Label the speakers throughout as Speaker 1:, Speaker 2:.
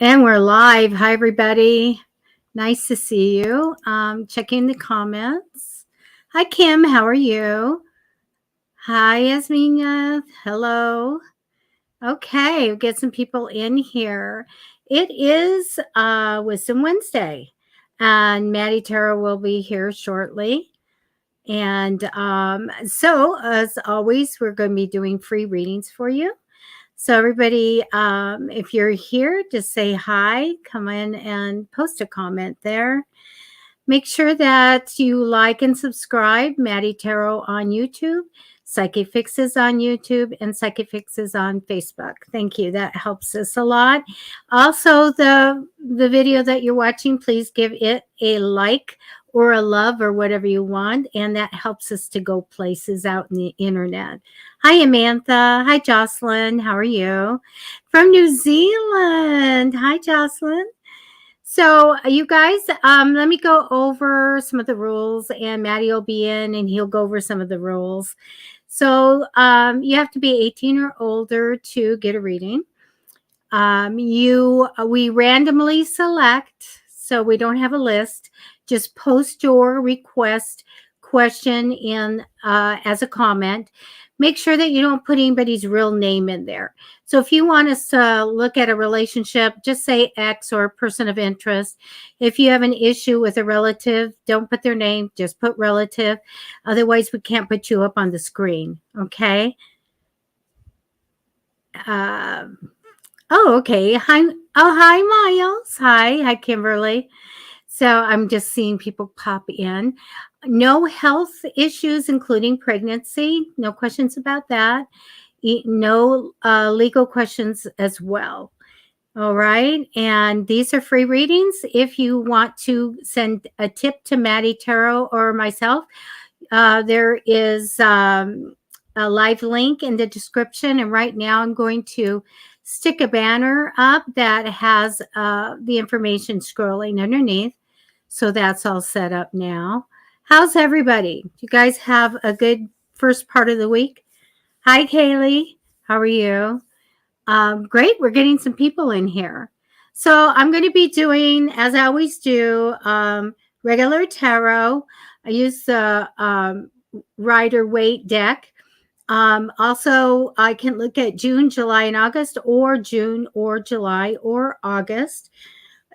Speaker 1: And we're live. Hi, everybody. Nice to see you. Checking the comments. Hi, Kim. How are you? Hi, Yasmina. Hello. Okay, we'll get some people in here. It is Wisdom Wednesday, and Matty Tarot will be here shortly. And so, as always, we're going to be doing free readings for you. So, everybody, if you're here, just say hi, come in and post a comment there. Make sure that you like and subscribe Matty Tarot on YouTube, Psychic Fixes on YouTube, and Psychic Fixes on Facebook. Thank you. That helps us a lot. Also, the video that you're watching, please give it a like or a love or whatever you want, and that helps us to go places out in the internet. Hi, Amantha. Hi, Jocelyn. How are you? From New Zealand. Hi, Jocelyn. So, you guys, let me go over some of the rules, and Matty will be in, and he'll go over some of the rules. So, you have to be 18 or older to get a reading. We randomly select, so we don't have a list. Just post your request question in as a comment. Make sure that you don't put anybody's real name in there. So if you want us to look at a relationship, just say X or person of interest. If you have an issue with a relative, don't put their name, just put relative. Otherwise, we can't put you up on the screen, okay? Oh, okay. Hi. Oh, hi, Miles. Hi, Kimberly. So I'm just seeing people pop in. No health issues, including pregnancy. No questions about that. No legal questions as well. All right. And these are free readings. If you want to send a tip to Matty Tarot or myself, there is a live link in the description. And right now I'm going to stick a banner up that has the information scrolling underneath. So that's all set up now. How's everybody? Do you guys have a good first part of the week? Hi, Kaylee. How are you? Great. We're getting some people in here. So I'm going to be doing, as I always do, regular tarot. I use the Rider Waite deck. Also, I can look at June, July, and August, or June, or July, or August.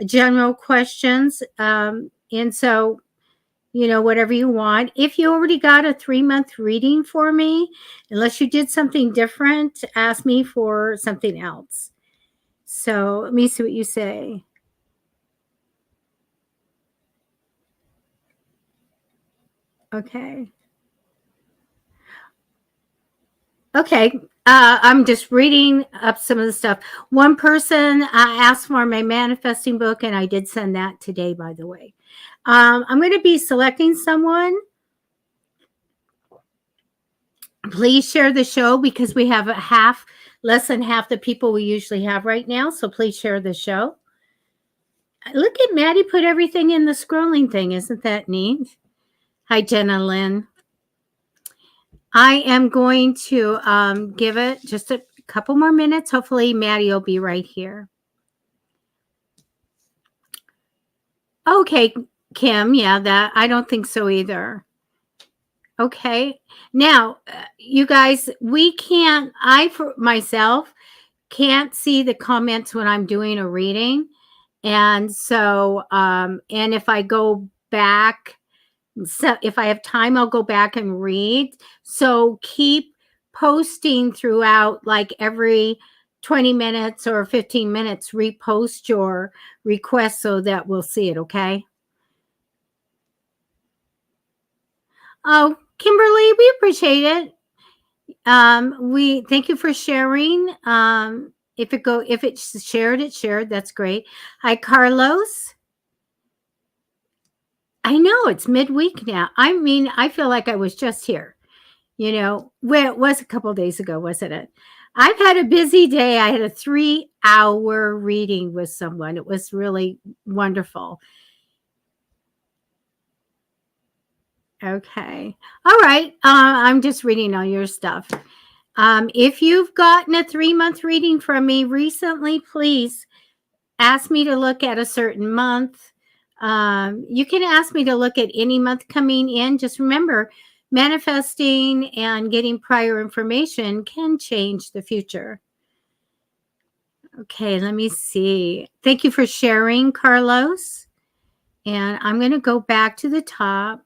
Speaker 1: General questions. And so, whatever you want. If you already got a 3-month reading for me, unless you did something different, ask me for something else. So let me see what you say. Okay. Okay. I'm just reading up some of the stuff. One person asked for my manifesting book, and I did send that today, by the way. I'm going to be selecting someone. Please share the show because we have less than half the people we usually have right now. So please share the show. Look at Maddie put everything in the scrolling thing. Isn't that neat? Hi, Jenna Lynn. I am going to give it just a couple more minutes. Hopefully, Maddie will be right here. Okay, Kim. Yeah, that I don't think so either. Okay. Now, you guys, for myself, can't see the comments when I'm doing a reading. And so, and if I go back, so if I have time, I'll go back and read. So keep posting throughout, like every 20 minutes or 15 minutes, repost your request so that we'll see it. Okay. Oh, Kimberly, we appreciate it. We thank you for sharing. If it's shared, it's shared. That's great. Hi, Carlos. I know it's midweek now. I mean, I feel like I was just here. Well, it was a couple of days ago, wasn't it? I've had a busy day. I had a 3-hour reading with someone. It was really wonderful. Okay. All right. I'm just reading all your stuff. If you've gotten a 3-month reading from me recently, please ask me to look at a certain month. You can ask me to look at any month coming in. Just remember, manifesting and getting prior information can change the future. Okay, let me see. Thank you for sharing, Carlos. And I'm going to go back to the top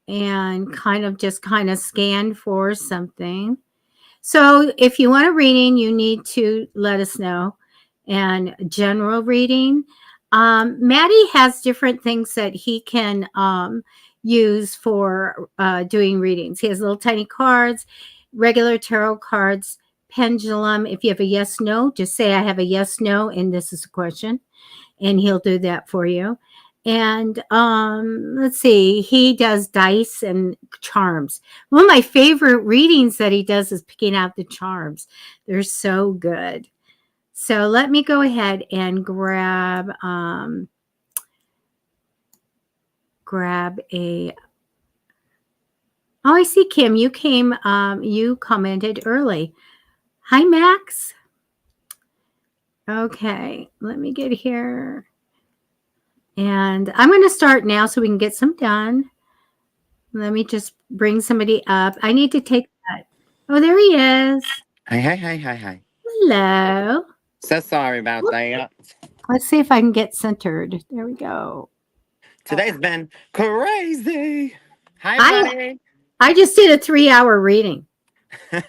Speaker 1: and kind of scan for something. So if you want a reading, you need to let us know. And general reading, Matty has different things that he can use for doing readings. He has little tiny cards, regular tarot cards, pendulum. If you have a yes, no, just say I have a yes, no, and this is a question, and he'll do that for you. And let's see, he does dice and charms. One of my favorite readings that he does is picking out the charms. They're so good. So let me go ahead and grab a. Oh, I see, Kim. You came. You commented early. Hi, Max. Okay, let me get here. And I'm going to start now so we can get some done. Let me just bring somebody up. I need to take that. Oh, there he is.
Speaker 2: Hi.
Speaker 1: Hello.
Speaker 2: So sorry about that.
Speaker 1: Let's see if I can get centered. There we go.
Speaker 2: Today's been crazy. Hi, buddy.
Speaker 1: I just did a 3-hour reading. So,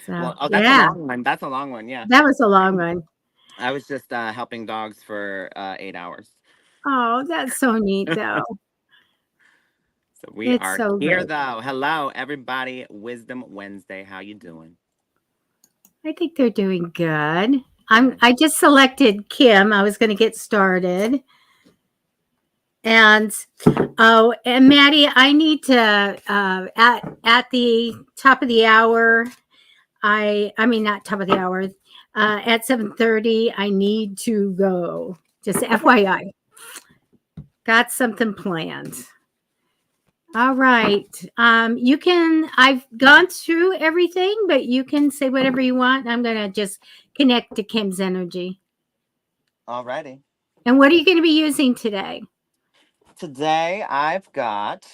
Speaker 2: Well, that's
Speaker 1: yeah.
Speaker 2: a long one. That's a long one, yeah.
Speaker 1: That was a long one.
Speaker 2: I was just helping dogs for 8 hours.
Speaker 1: Oh, that's so neat, though.
Speaker 2: So we
Speaker 1: It's
Speaker 2: are
Speaker 1: so
Speaker 2: here,
Speaker 1: good.
Speaker 2: though. Hello, everybody. Wisdom Wednesday. How you doing?
Speaker 1: I think they're doing good. I just selected Kim. I was going to get started. And and Maddie, I need to at the top of the hour. I mean not top of the hour. At 7:30, I need to go. Just FYI, got something planned. All right. You can. I've gone through everything, but you can say whatever you want. I'm gonna just connect to Kim's energy.
Speaker 2: Alrighty.
Speaker 1: And what are you going to be using today?
Speaker 2: Today I've got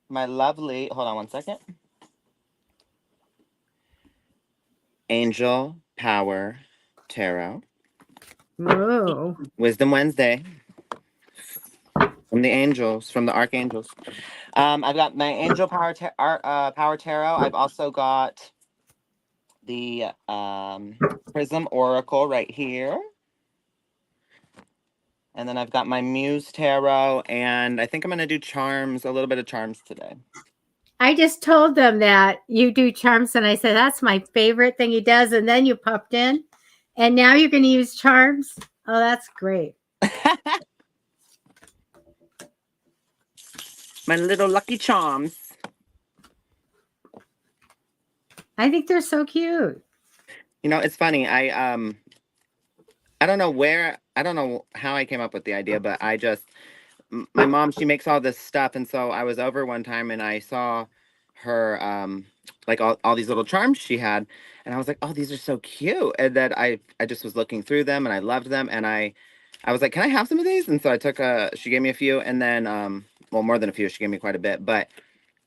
Speaker 2: my lovely. Hold on one second. Angel Power Tarot.
Speaker 1: Whoa.
Speaker 2: Wisdom Wednesday. From the angels, from the archangels. I've got my Angel Power Tarot. I've also got the Prism Oracle right here. And then I've got my Muse Tarot, and I think I'm going to do charms, a little bit of charms today.
Speaker 1: I just told them that you do charms, and I said, that's my favorite thing he does. And then you popped in, and now you're going to use charms. Oh, that's great.
Speaker 2: My little lucky charms.
Speaker 1: I think they're so cute.
Speaker 2: You know, it's funny. I don't know how I came up with the idea, but my mom, she makes all this stuff. And so I was over one time and I saw her, like all these little charms she had. And I was like, oh, these are so cute. And then I just was looking through them and I loved them. And I was like, can I have some of these? And so she gave me a few, and then, well, more than a few, she gave me quite a bit, but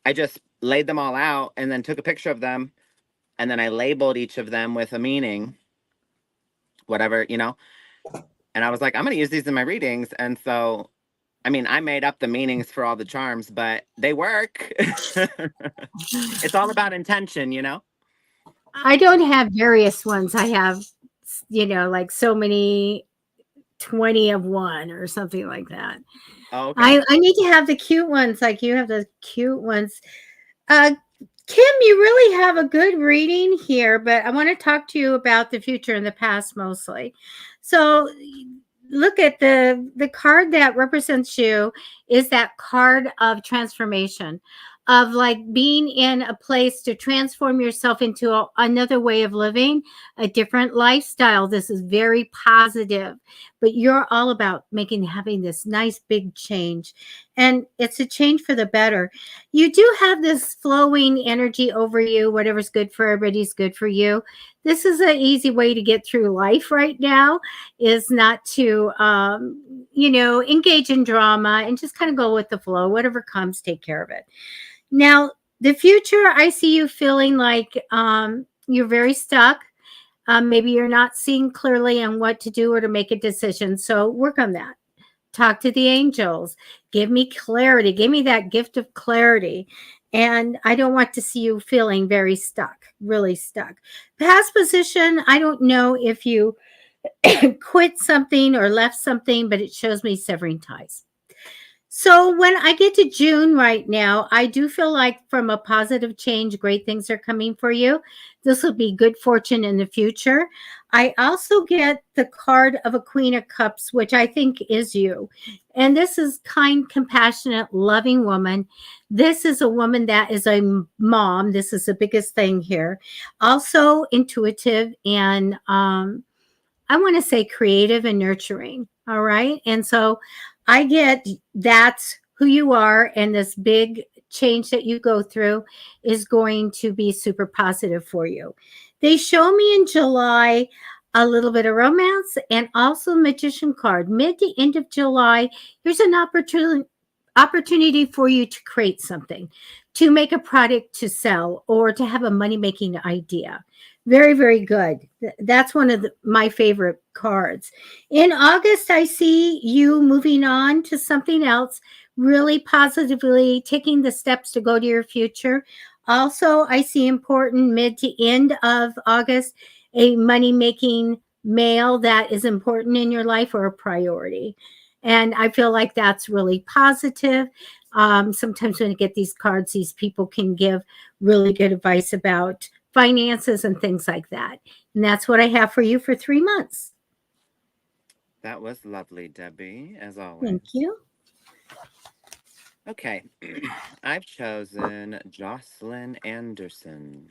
Speaker 2: I just laid them all out and then took a picture of them. And then I labeled each of them with a meaning, whatever, you know. And I was like, I'm going to use these in my readings. And so, I mean, I made up the meanings for all the charms, but they work. It's all about intention, you know?
Speaker 1: I don't have various ones. I have, like so many, 20 of one or something like that.
Speaker 2: Oh, okay.
Speaker 1: I need to have the cute ones, like you have the cute ones. Kim, you really have a good reading here, but I want to talk to you about the future and the past mostly. So look at the card that represents you is that card of transformation, of like being in a place to transform yourself into another way of living, a different lifestyle. This is very positive, but you're all about having this nice big change, and it's a change for the better. You do have this flowing energy over you. Whatever's good for everybody's good for you. this is an easy way to get through life right now, is not to, engage in drama and just kind of go with the flow. Whatever comes, take care of it. Now, the future, I see you feeling like you're very stuck. Maybe you're not seeing clearly on what to do or to make a decision. So work on that. Talk to the angels. Give me clarity. Give me that gift of clarity. And I don't want to see you feeling very stuck, really stuck. Past position, I don't know if you quit something or left something, but it shows me severing ties. So when I get to June right now, I do feel like from a positive change, great things are coming for you. This will be good fortune in the future. I also get the card of a Queen of Cups, which I think is you. And this is kind, compassionate, loving woman. This is a woman that is a mom. This is the biggest thing here. Also intuitive and I want to say creative and nurturing. All right. And so I get that's who you are. And this big change that you go through is going to be super positive for you. They show me in July a little bit of romance and also magician card. Mid to end of July, here's an opportunity for you to create something, to make a product to sell, or to have a money making idea. Very, very good. That's one of my favorite cards. In August, I see you moving on to something else, really positively taking the steps to go to your future. Also, I see important mid to end of August, a money making mail that is important in your life or a priority. And I feel like that's really positive. Sometimes when I get these cards, these people can give really good advice about finances and things like that. And that's what I have for you for 3 months.
Speaker 2: That was lovely, Debbie, as
Speaker 1: Thank
Speaker 2: always.
Speaker 1: you.
Speaker 2: Okay, I've chosen Jocelyn Anderson.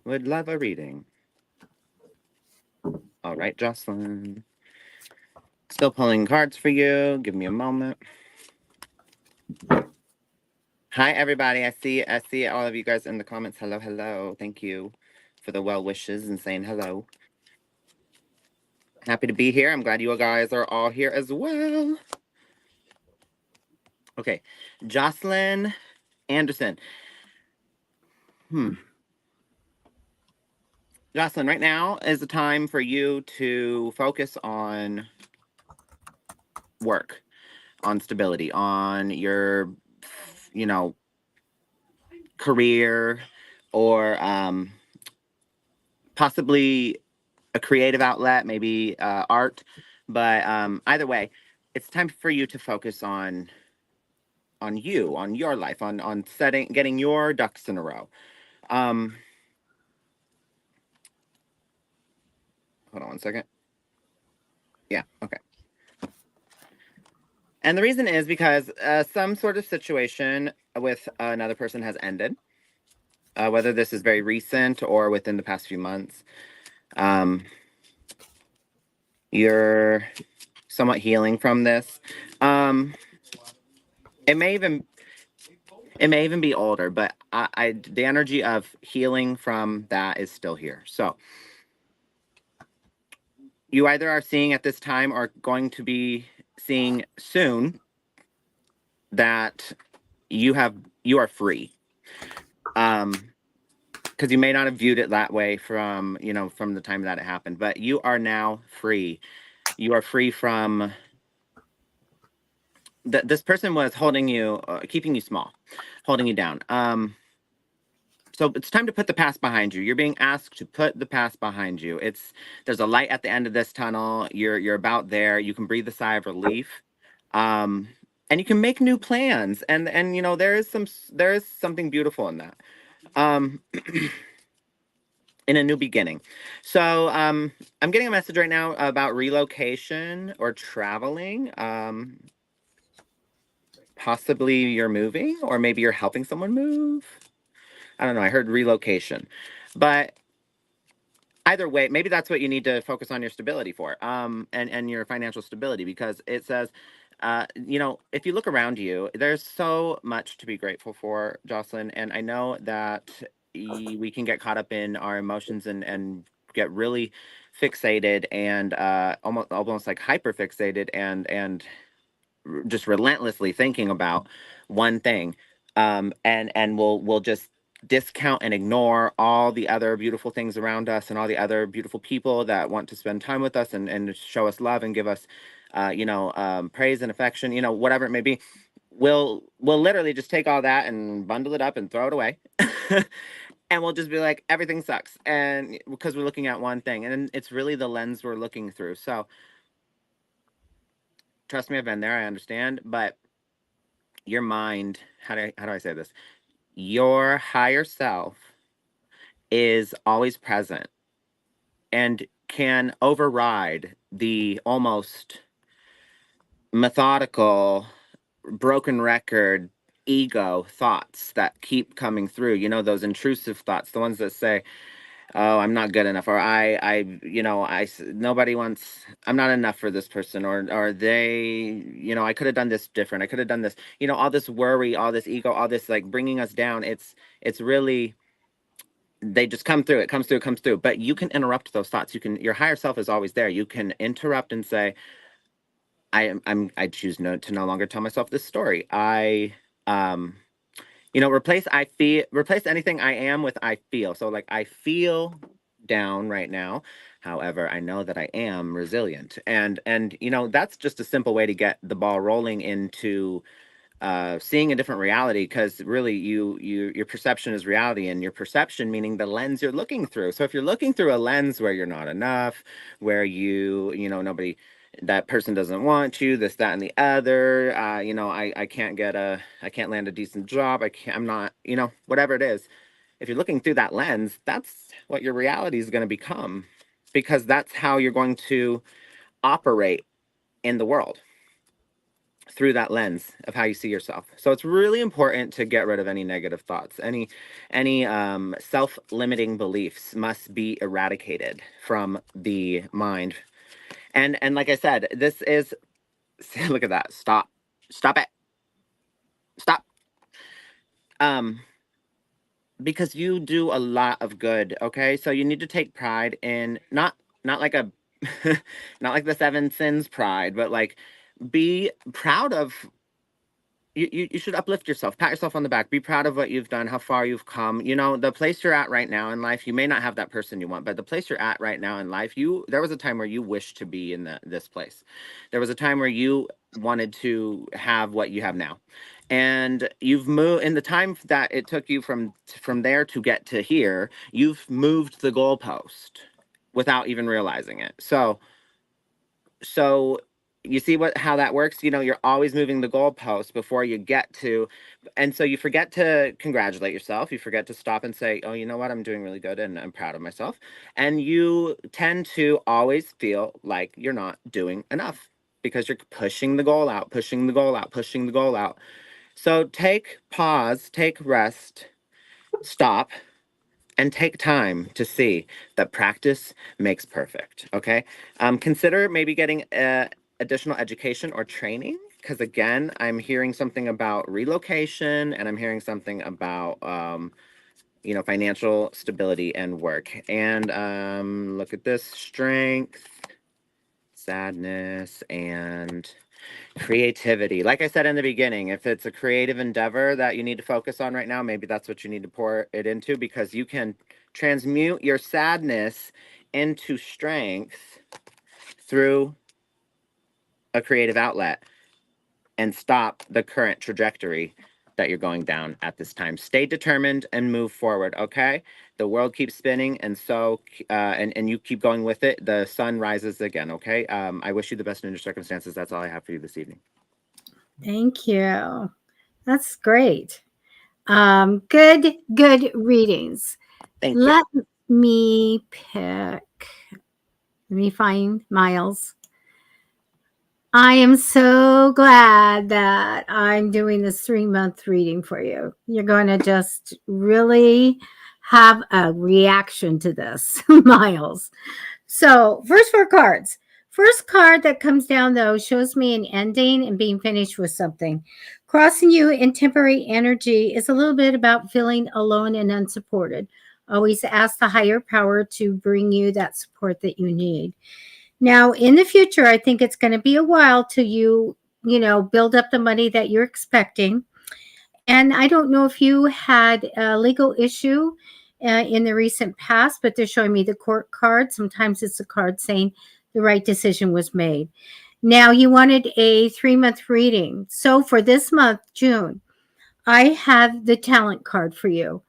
Speaker 2: Would love a reading. All right, Jocelyn. Still pulling cards for you. Give me a moment. Hi, everybody. I see all of you guys in the comments. Hello, hello. Thank you for the well wishes and saying hello. Happy to be here. I'm glad you guys are all here as well. Okay, Jocelyn Anderson. Jocelyn, right now is the time for you to focus on work, on stability, on your, career, or possibly a creative outlet, maybe art. But either way, it's time for you to focus on you, on your life, on getting your ducks in a row. Hold on one second. Yeah, okay. And the reason is because some sort of situation with another person has ended, whether this is very recent or within the past few months. You're somewhat healing from this. It may even be older, but the energy of healing from that is still here. So you either are seeing at this time or going to be seeing soon that you are free. Because you may not have viewed it that way from the time that it happened, but you are now free. You are free from this person was holding you, keeping you small, holding you down. So it's time to put the past behind you. You're being asked to put the past behind you. There's a light at the end of this tunnel. You're about there. You can breathe a sigh of relief. And you can make new plans. And there is something beautiful in that. In a new beginning. So I'm getting a message right now about relocation or traveling. Possibly you're moving, or maybe you're helping someone move. I don't know. I heard relocation. But either way, maybe that's what you need to focus on your stability for, and your financial stability, because it says, if you look around you, there's so much to be grateful for, Jocelyn. And I know that we can get caught up in our emotions and get really fixated and almost like hyper fixated and just relentlessly thinking about one thing, and we'll just discount and ignore all the other beautiful things around us and all the other beautiful people that want to spend time with us and show us love and give us praise and affection, whatever it may be. We'll literally just take all that and bundle it up and throw it away. And we'll just be like, everything sucks, and because we're looking at one thing, and it's really the lens we're looking through. So trust me, I've been there, I understand. But your mind, how do I say this? Your higher self is always present and can override the almost methodical, broken record ego thoughts that keep coming through. Those intrusive thoughts, the ones that say, oh, I'm not good enough, or nobody wants, I'm not enough for this person, or they, I could have done this different, I could have done this, all this worry, all this ego, all this like bringing us down. It's really, they just come through, it comes through, but you can interrupt those thoughts. Your higher self is always there. You can interrupt and say, I choose to no longer tell myself this story. Um replace anything I am with I feel. So like, I feel down right now. However, I know that I am resilient. And that's just a simple way to get the ball rolling into seeing a different reality, because really your perception is reality, and your perception meaning the lens you're looking through. So if you're looking through a lens where you're not enough, where nobody, that person doesn't want you, this, that, and the other, I can't land a decent job, I'm not, whatever it is. If you're looking through that lens, that's what your reality is going to become, because that's how you're going to operate in the world, through that lens of how you see yourself. So it's really important to get rid of any negative thoughts. Any self-limiting beliefs must be eradicated from the mind. And like I said, this is look at that. Stop it. Stop. Um because you do a lot of good, okay? So you need to take pride in not like a not like the seven sins pride, but like, be proud of, you should uplift yourself, pat yourself on the back, be proud of what you've done, how far you've come. The place you're at right now in life, you may not have that person you want, but the place you're at right now in life, there was a time where you wished to be in this place. There was a time where you wanted to have what you have now, and you've moved in the time that it took you from there to get to here. You've moved the goalpost without even realizing it. So you see how that works. You're always moving the goalpost before you get to, and so you forget to congratulate yourself. You forget to stop and say, oh, you know what, I'm doing really good and I'm proud of myself. And you tend to always feel like you're not doing enough, because you're pushing the goal out, pushing the goal out, pushing the goal out. So take pause, take rest, stop, and take time to see that practice makes perfect. Okay. Consider maybe getting additional education or training, because again, I'm hearing something about relocation, and I'm hearing something about financial stability and work. And look at this: strength, sadness, and creativity. Like I said in the beginning, if it's a creative endeavor that you need to focus on right now, maybe that's what you need to pour it into, because you can transmute your sadness into strength through a creative outlet and stop the current trajectory that you're going down at this time. Stay determined and move forward, okay? The world keeps spinning, and so and you keep going with it. The sun rises again, okay? I wish you the best in your circumstances. That's all I have for you this evening.
Speaker 1: Thank you. That's great. Good readings.
Speaker 2: Thank you.
Speaker 1: Let me pick. Let me find Miles. I am so glad that I'm doing this 3-month reading for you. You're going to just really have a reaction to this, Miles. So, first 4 cards. First card that comes down, though, shows me an ending and being finished with something. Crossing you in temporary energy is a little bit about feeling alone and unsupported. Always ask the higher power to bring you that support that you need. Now, in the future, I think it's going to be a while till you build up the money that you're expecting. And I don't know if you had a legal issue in the recent past, but they're showing me the court card. Sometimes it's a card saying the right decision was made. Now, you wanted a 3-month reading. So for this month, June, I have the talent card for you.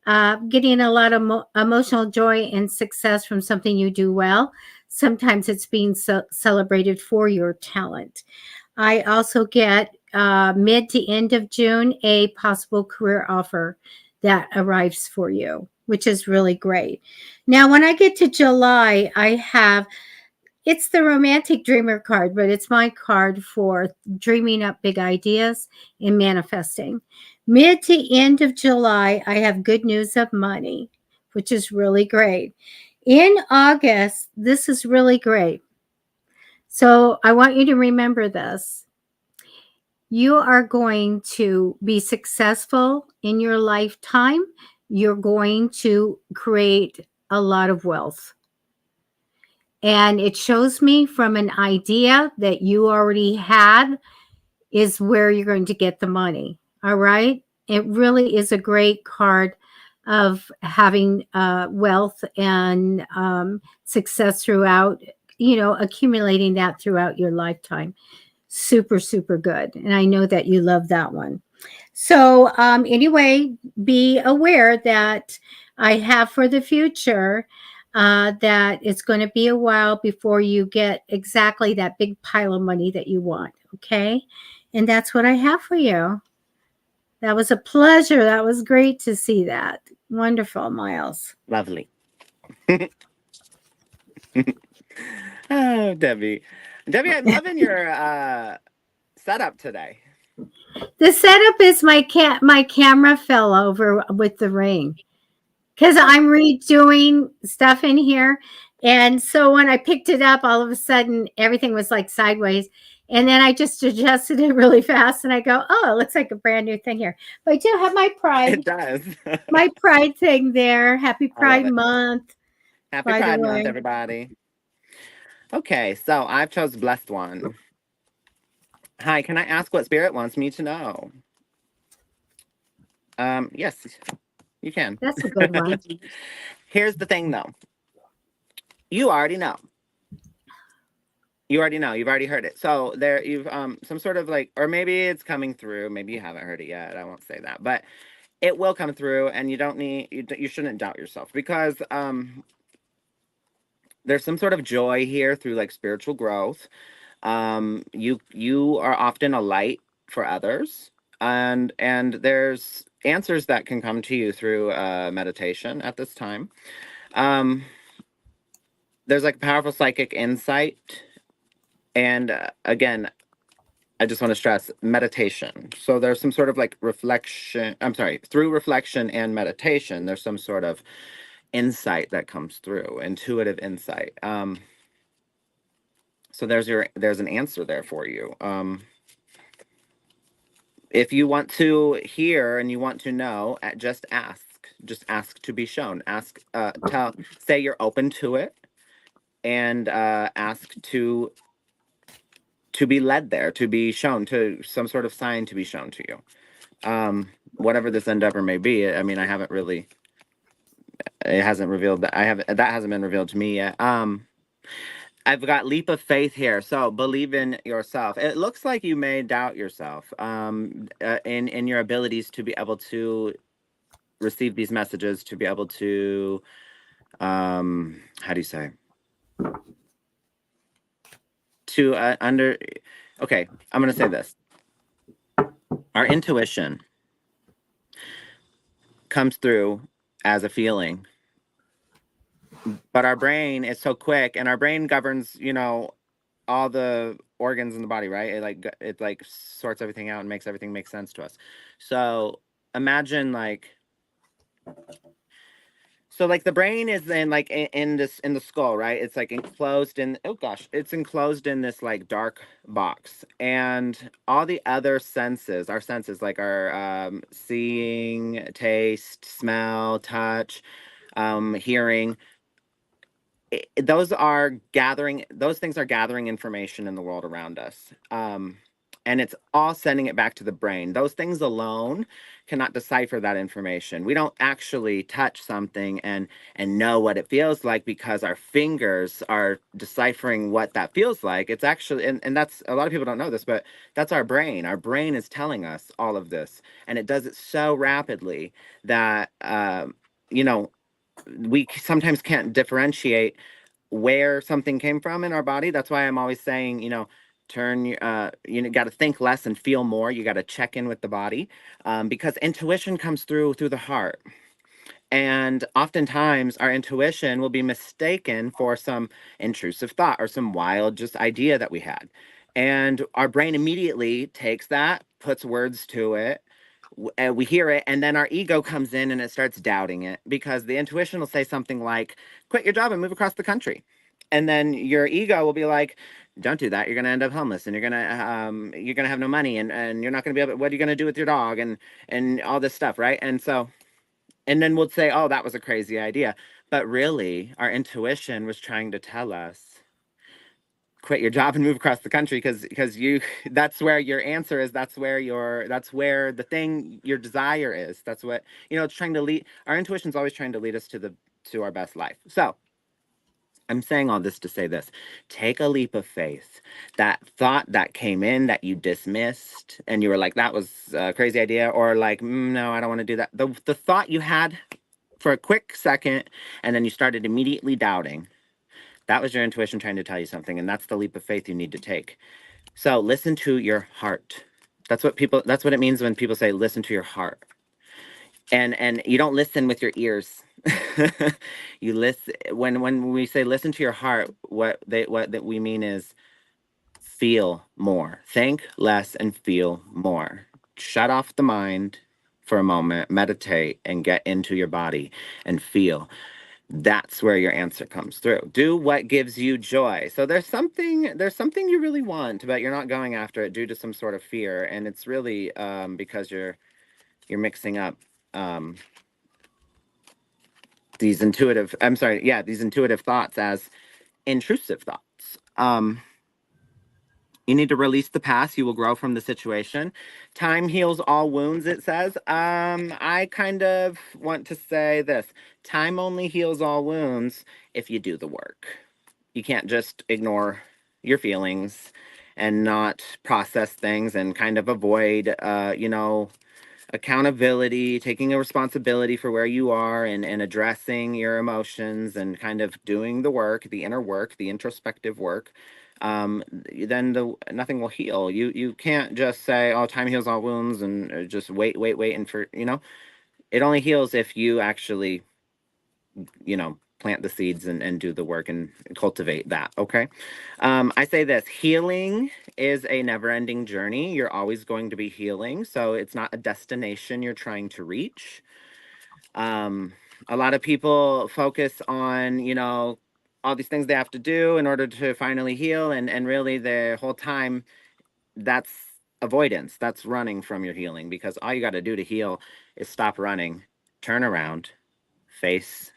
Speaker 1: Getting a lot of emotional joy and success from something you do well. Sometimes it's being celebrated for your talent. I also get mid to end of June a possible career offer that arrives for you, which is really great. Now, when I get to July, it's the romantic dreamer card, but it's my card for dreaming up big ideas and manifesting. Mid to end of July, I have good news of money, which is really great. In August, this is really great. So I want you to remember this. You are going to be successful in your lifetime. You're going to create a lot of wealth. And it shows me from an idea that you already had is where you're going to get the money. All right. It really is a great card of having wealth and success throughout, accumulating that throughout your lifetime. Super, super good. And I know that you love that one. So, anyway, be aware that I have for the future that it's going to be a while before you get exactly that big pile of money that you want. Okay. And that's what I have for you. That was a pleasure. That was great to see that. Wonderful, Miles.
Speaker 2: Lovely. Oh, Debbie. Debbie, I'm loving your setup today.
Speaker 1: The setup is my camera fell over with the rain because I'm redoing stuff in here. And so when I picked it up, all of a sudden everything was like sideways. And then I just adjusted it really fast and I go, oh, it looks like a brand new thing here. But I do have my
Speaker 2: It
Speaker 1: pride,
Speaker 2: does.
Speaker 1: my pride thing there. Happy
Speaker 2: I love
Speaker 1: Pride
Speaker 2: it.
Speaker 1: Month,
Speaker 2: Happy
Speaker 1: by the
Speaker 2: Pride Month,
Speaker 1: way.
Speaker 2: everybody. Okay, so I've chose Blessed One. Hi, can I ask what Spirit wants me to know? Yes, you can.
Speaker 1: That's a good one.
Speaker 2: Here's the thing, though. You already know. You already know. You've already heard it. So there, you've some sort of like, or maybe it's coming through. Maybe you haven't heard it yet. I won't say that, but it will come through, and you don't need you shouldn't doubt yourself because there's some sort of joy here through like spiritual growth. You are often a light for others, and there's answers that can come to you through meditation at this time. Um, there's like powerful psychic insight, and again, I just want to stress meditation. So there's some sort of like reflection. I'm sorry, through reflection and meditation, there's some sort of insight that comes through, intuitive insight. So there's an answer there for you. If you want to hear and you want to know, just ask. Just ask to be shown. Ask, say you're open to it, and ask to be led there, to be shown, to some sort of sign to be shown to you. Whatever this endeavor may be. I mean, I haven't really. It hasn't revealed that that hasn't been revealed to me yet. I've got leap of faith here. So believe in yourself. It looks like you may doubt yourself in your abilities to be able to receive these messages, to be able to how do you say, to under okay, I'm going to say this. Our intuition comes through as a feeling, but our brain is so quick, and our brain governs, all the organs in the body, right? It sorts everything out and makes everything make sense to us. So imagine like So like the brain is in like in this in the skull, right? It's like enclosed in, oh gosh, it's enclosed in this like dark box, and all the other senses, our senses like our seeing, taste, smell, touch, hearing, those things are gathering information in the world around us, and it's all sending it back to the brain. Those things alone cannot decipher that information. We don't actually touch something and know what it feels like because our fingers are deciphering what that feels like. It's actually, and that's, a lot of people don't know this, but that's our brain. Our brain is telling us all of this, and it does it so rapidly that you know we sometimes can't differentiate where something came from in our body. That's why I'm always saying, turn your, got to think less and feel more. You got to check in with the body, because intuition comes through the heart. And oftentimes our intuition will be mistaken for some intrusive thought or some wild just idea that we had. And our brain immediately takes that, puts words to it, we hear it, and then our ego comes in and it starts doubting it, because the intuition will say something like, quit your job and move across the country. And then your ego will be like, don't do that, you're going to end up homeless, and you're going to have no money, and you're not going to be able, what are you going to do with your dog, and all this stuff, right? And so, and then we'll say, oh, that was a crazy idea. But really, our intuition was trying to tell us, quit your job and move across the country, because you that's where your answer is. That's where the thing, your desire is. That's what, it's trying to lead. Our intuition's always trying to lead us to our best life. So I'm saying all this to say this: take a leap of faith. That thought that came in that you dismissed and you were like, that was a crazy idea, or like, no, I don't want to do that. The thought you had for a quick second, and then you started immediately doubting, that was your intuition trying to tell you something, and that's the leap of faith you need to take. So listen to your heart. That's what it means when people say listen to your heart. And you don't listen with your ears. You listen when we say listen to your heart, what that we mean is feel more. Think less and feel more. Shut off the mind for a moment, meditate, and get into your body and feel. That's where your answer comes through. Do what gives you joy. So there's something you really want, but you're not going after it due to some sort of fear, and it's really because you're mixing up um, these intuitive thoughts as intrusive thoughts. You need to release the past. You will grow from the situation. Time heals all wounds, it says. I kind of want to say this: time only heals all wounds if you do the work. You can't just ignore your feelings and not process things and kind of avoid, accountability, taking a responsibility for where you are, and addressing your emotions and kind of doing the work, the inner work, the introspective work. Then nothing will heal. You can't just say, oh, time heals all wounds, and just wait, and for, it only heals if you actually, plant the seeds and do the work and cultivate that. Okay. I say this: healing is a never ending journey. You're always going to be healing. So it's not a destination you're trying to reach. Um, a lot of people focus on, all these things they have to do in order to finally heal. And really, the whole time, that's avoidance. That's running from your healing, because all you got to do to heal is stop running, turn around, face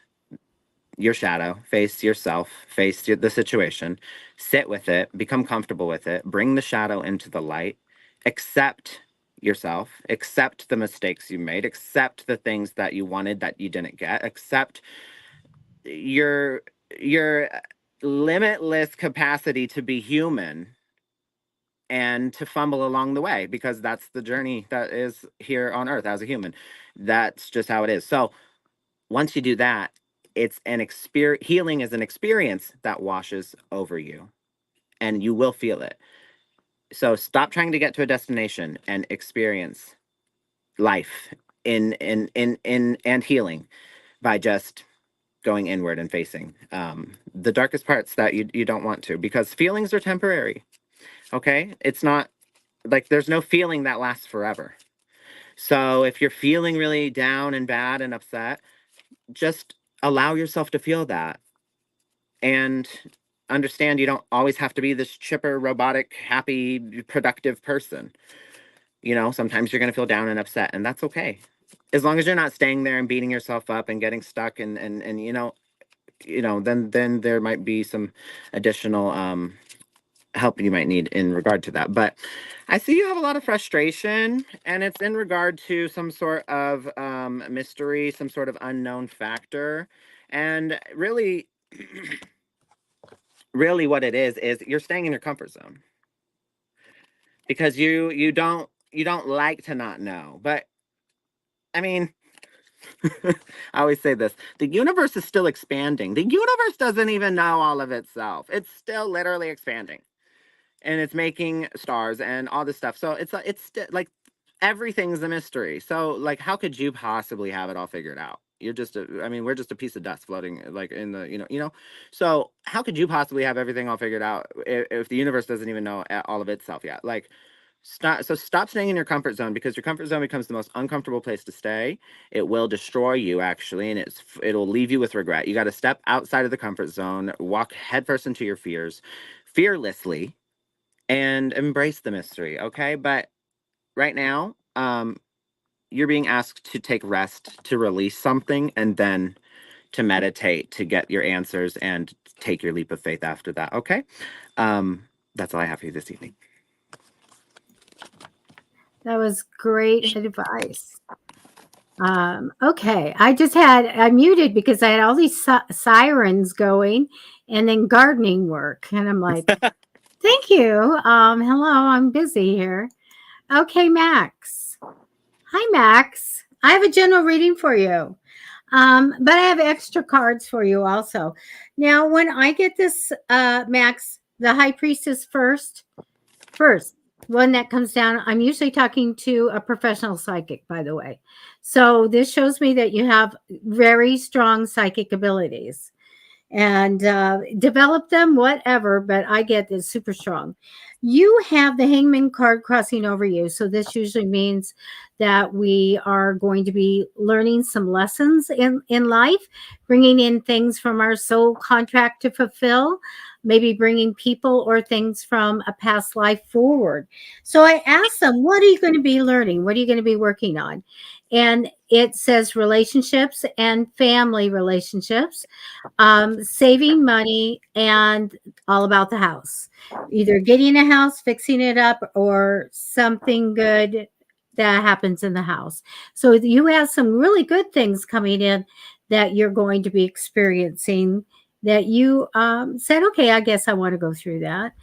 Speaker 2: your shadow, face yourself, face the situation, sit with it, become comfortable with it, bring the shadow into the light, accept yourself, accept the mistakes you made, accept the things that you wanted that you didn't get, accept your limitless capacity to be human and to fumble along the way, because that's the journey that is here on earth as a human. That's just how it is. So once you do that, it's an experience. Healing is an experience that washes over you, and you will feel it. So stop trying to get to a destination and experience life in and healing by just going inward and facing the darkest parts that you don't want to, because feelings are temporary. Okay, it's not like there's no feeling that lasts forever. So if you're feeling really down and bad and upset, just allow yourself to feel that, and understand you don't always have to be this chipper, robotic, happy, productive person. Sometimes you're going to feel down and upset, and that's okay. As long as you're not staying there and beating yourself up and getting stuck, and then there might be some additional help you might need in regard to that. But I see you have a lot of frustration, and it's in regard to some sort of mystery, some sort of unknown factor. And really, really what it is you're staying in your comfort zone, because you don't like to not know. But I mean, I always say this: the universe is still expanding. The universe doesn't even know all of itself. It's still literally expanding, and it's making stars and all this stuff. So like everything's a mystery. So like, how could you possibly have it all figured out? I mean, we're just a piece of dust floating like in the, So how could you possibly have everything all figured out if the universe doesn't even know all of itself yet? Like, stop staying in your comfort zone, because your comfort zone becomes the most uncomfortable place to stay. It will destroy you, actually, and it'll leave you with regret. You got to step outside of the comfort zone, walk headfirst into your fears, fearlessly, and embrace the mystery. Okay, but right now, you're being asked to take rest, to release something, and then to meditate, to get your answers, and take your leap of faith after that. Okay, that's all I have for you this evening.
Speaker 1: That was great advice. Okay, I muted because I had all these sirens going, and then gardening work, and I'm like, thank you. Hello, I'm busy here. Okay, Max. Hi, Max. I have a general reading for you, but I have extra cards for you also. Now, when I get this, Max, the High Priestess first, one that comes down. I'm usually talking to a professional psychic, by the way. So this shows me that you have very strong psychic abilities, and develop them, whatever. But I get this super strong. You have the Hangman card crossing over you. So this usually means that we are going to be learning some lessons in life, bringing in things from our soul contract to fulfill, maybe bringing people or things from a past life forward. So I asked them, what are you going to be learning? What are you going to be working on? And it says relationships and family relationships, saving money, and all about the house. Either getting a house, fixing it up, or something good that happens in the house. So you have some really good things coming in that you're going to be experiencing, that you said, okay, I guess I want to go through that.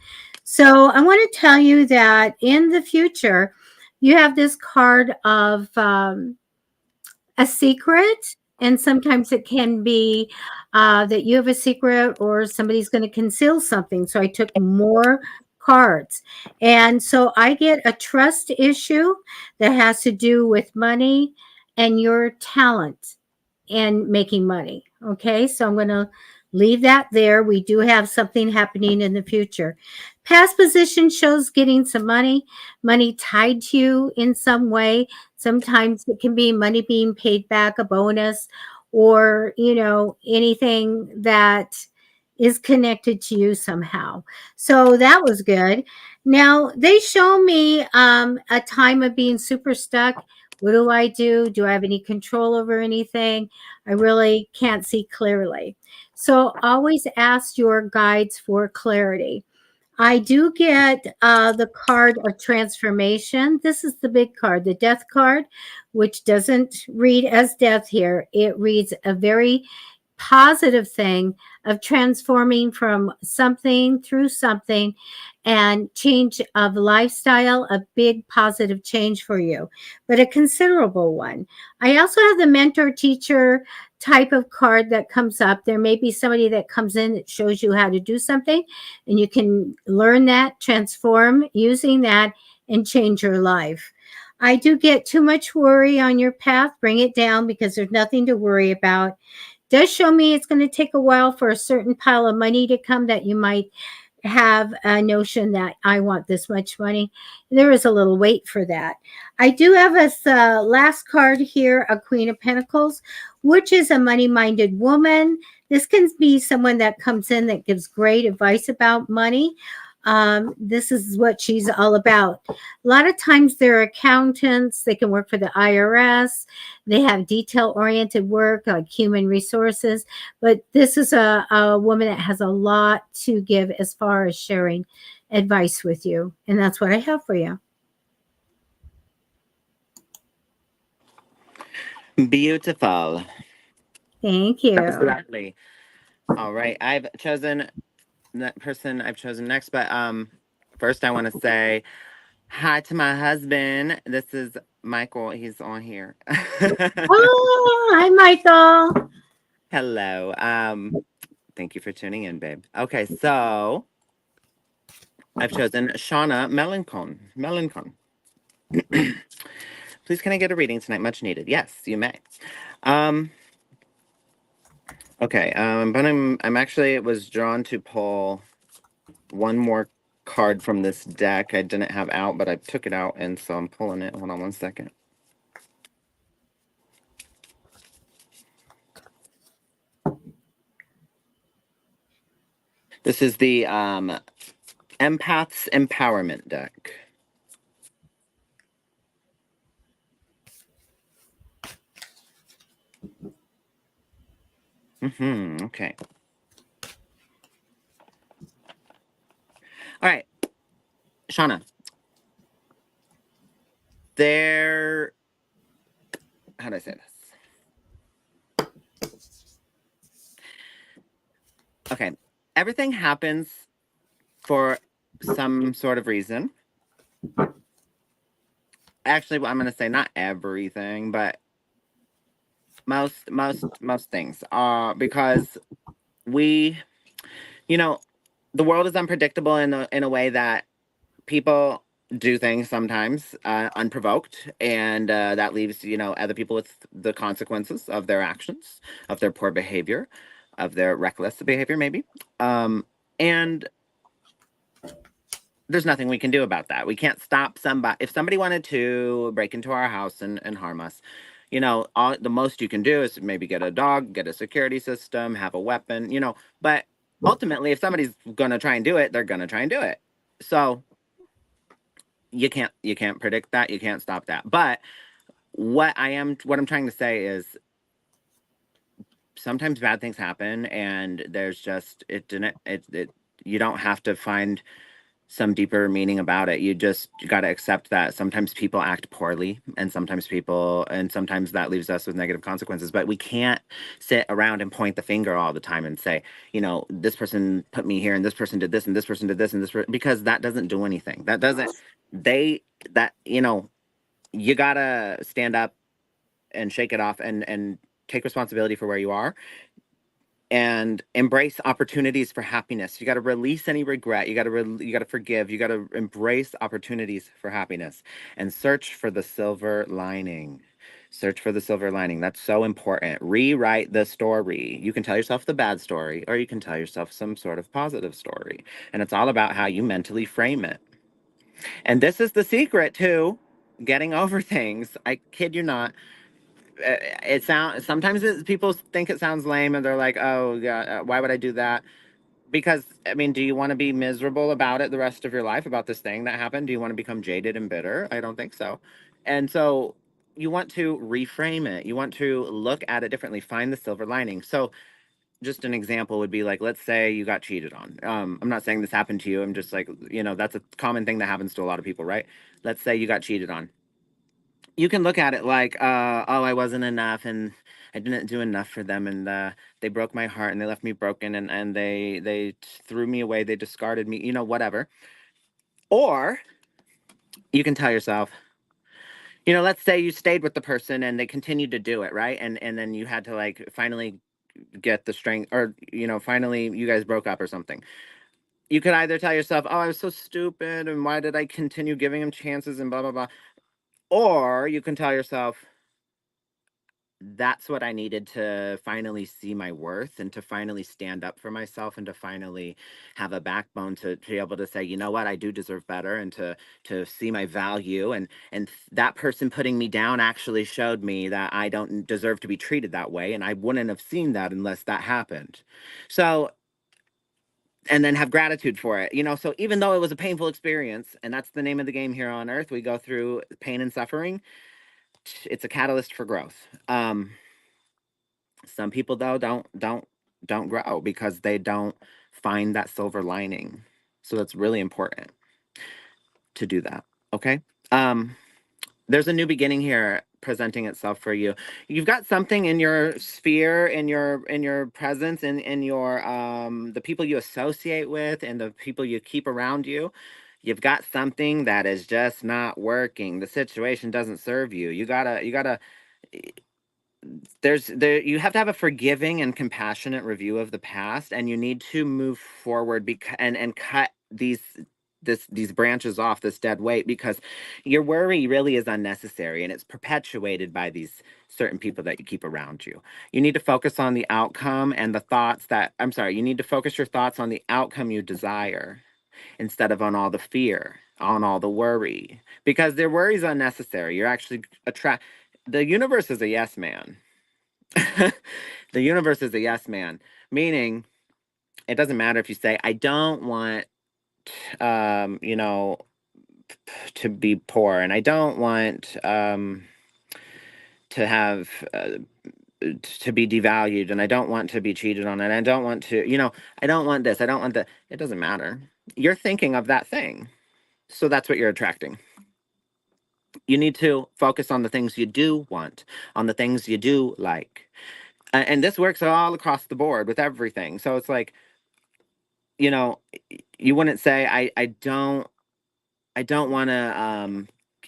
Speaker 1: So I want to tell you that in the future, you have this card of a secret, and sometimes it can be that you have a secret or somebody's going to conceal something. So I took more cards, and so I get a trust issue that has to do with money and your talent and making money. Okay, so I'm going to leave that there. We do have something happening in the future. Past position shows getting some money tied to you in some way. Sometimes it can be money being paid back, a bonus, or anything that is connected to you somehow. So that was good. Now they show me a time of being super stuck. What do I do? Do I have any control over anything? I really can't see clearly. So always ask your guides for clarity. I do get the card of transformation. This is the big card, the death card, which doesn't read as death here. It reads a very positive thing of transforming from something through something, and change of lifestyle, a big positive change for you, but a considerable one. I also have the mentor teacher type of card that comes up. There may be somebody that comes in that shows you how to do something, and you can learn that, transform using that, and change your life. I do get too much worry on your path. Bring it down, because there's nothing to worry about. Does show me it's going to take a while for a certain pile of money to come, that you might have a notion that I want this much money. There is a little wait for that. I do have a last card here, a Queen of Pentacles, which is a money-minded woman. This can be someone that comes in that gives great advice about money. This is what she's all about. A lot of times they're accountants. They can work for the IRS. They have detail-oriented work like human resources. But this is a woman that has a lot to give as far as sharing advice with you. And that's what I have for you.
Speaker 2: Beautiful.
Speaker 1: Thank you.
Speaker 2: Absolutely. All right. I've chosen that person I've chosen next, but first I want to say hi to my husband. This is Michael. He's on here.
Speaker 1: Oh, hi, Michael.
Speaker 2: Hello. Thank you for tuning in, babe. Okay, so I've chosen Shauna Melancon. Melancon. Please, can I get a reading tonight? Much needed. Yes, you may. Um, okay. But I'm actually was drawn to pull one more card from this deck I didn't have out, but I took it out, and so I'm pulling it. Hold on one second. This is the Empath's Empowerment deck. Okay. All right, Shauna. There. How do I say this? Okay. Everything happens for some sort of reason. Actually, well, I'm going to say not everything, but most things are because we, you know, the world is unpredictable in a way that people do things sometimes unprovoked, and that leaves other people with the consequences of their actions, of their poor behavior, of their reckless behavior, maybe. And there's nothing we can do about that. We can't stop somebody. If somebody wanted to break into our house and harm us, the most you can do is maybe get a dog, get a security system, have a weapon, but ultimately, if somebody's gonna try and do it, they're gonna try and do it. So you can't predict that, you can't stop that. But what I'm trying to say is sometimes bad things happen, and there's just it didn't it you don't have to find some deeper meaning about it. You got to accept that sometimes people act poorly, and sometimes that leaves us with negative consequences, but we can't sit around and point the finger all the time and say, this person put me here, and this person did this, and this person did this, and because that doesn't do anything. That doesn't they that you got to stand up and shake it off, and take responsibility for where you are, and embrace opportunities for happiness. You got to release any regret. You got to forgive. You got to embrace opportunities for happiness, and search for the silver lining. Search for the silver lining. That's so important. Rewrite the story. You can tell yourself the bad story, or you can tell yourself some sort of positive story. And it's all about how you mentally frame it. And this is the secret to getting over things. I kid you not. It sounds sometimes people think it sounds lame, and they're like, "Oh, yeah, why would I do that?" Because I mean, do you want to be miserable about it the rest of your life, about this thing that happened? Do you want to become jaded and bitter? I don't think so. And so you want to reframe it. You want to look at it differently. Find the silver lining. So just an example would be like, let's say you got cheated on. I'm not saying this happened to you. I'm just like, that's a common thing that happens to a lot of people, right? Let's say you got cheated on. You can look at it like, oh, I wasn't enough, and I didn't do enough for them, and they broke my heart, and they left me broken, and they threw me away, they discarded me, whatever. Or you can tell yourself, let's say you stayed with the person and they continued to do it, right? And then you had to like finally get the strength, or finally you guys broke up or something. You could either tell yourself, oh, I was so stupid, and why did I continue giving him chances, and blah blah blah. Or you can tell yourself, that's what I needed to finally see my worth and to finally stand up for myself and to finally have a backbone to be able to say, you know what, I do deserve better, and to see my value. And that person putting me down actually showed me that I don't deserve to be treated that way, and I wouldn't have seen that unless that happened. So, and then have gratitude for it, so even though it was a painful experience, and that's the name of the game here on earth, we go through pain and suffering, it's a catalyst for growth. Some people though don't grow because they don't find that silver lining. So it's really important to do that. Okay. Um, there's a new beginning here presenting itself for you. You've got something in your sphere, in your presence, in your the people you associate with and the people you keep around you. You've got something that is just not working. The situation doesn't serve you. You gotta you have to have a forgiving and compassionate review of the past, and you need to move forward and cut these branches off, this dead weight, because your worry really is unnecessary and it's perpetuated by these certain people that you keep around you. You need to focus on the outcome and the thoughts that I'm sorry, you need to focus your thoughts on the outcome you desire instead of on all the fear, on all the worry, because their worry is unnecessary. You're actually the universe is a yes man. The universe is a yes man, meaning it doesn't matter if you say, I don't want, um, you know, to be poor, and I don't want to have to be devalued, and I don't want to be cheated on, and I don't want to, I don't want this, I don't want that. It doesn't matter. You're thinking of that thing. So that's what you're attracting. You need to focus on the things you do want, on the things you do like. And this works all across the board with everything. So it's like, you know, you wouldn't say, I don't want to,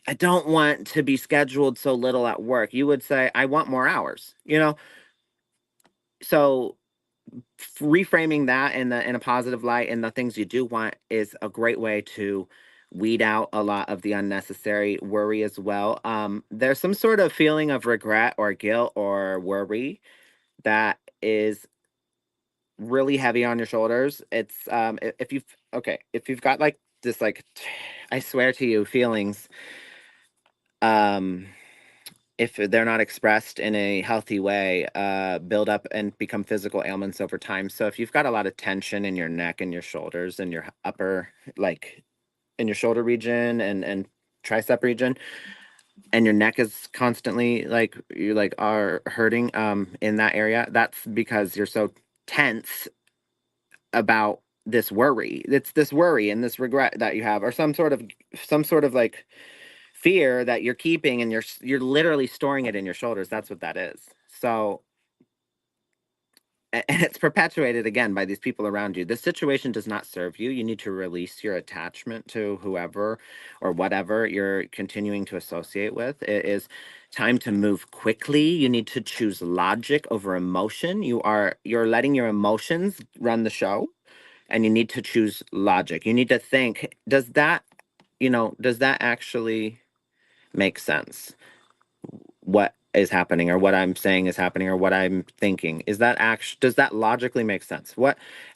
Speaker 2: I don't want to be scheduled so little at work. You would say, I want more hours, So reframing that in a positive light and the things you do want is a great way to weed out a lot of the unnecessary worry as well. There's some sort of feeling of regret or guilt or worry that is really heavy on your shoulders. It's if you've okay, if you've got like this like I swear to you feelings, um if they're not expressed in a healthy way, build up and become physical ailments over time. So if you've got a lot of tension in your neck and your shoulders and your upper, like in your shoulder region and tricep region, and your neck is constantly like you like are hurting in that area, that's because you're so tense about this worry. It's this worry and this regret that you have, or some sort of like fear that you're keeping, and you're literally storing it in your shoulders. That's what that is. So, and it's perpetuated again by these people around you. This situation does not serve you. You need to release your attachment to whoever or whatever you're continuing to associate with. It is time to move quickly. You need to choose logic over emotion. You're letting your emotions run the show, and you need to choose logic. You need to think, does that actually make sense? What is happening, or what I'm saying is happening, or what I'm thinking, does that logically make sense?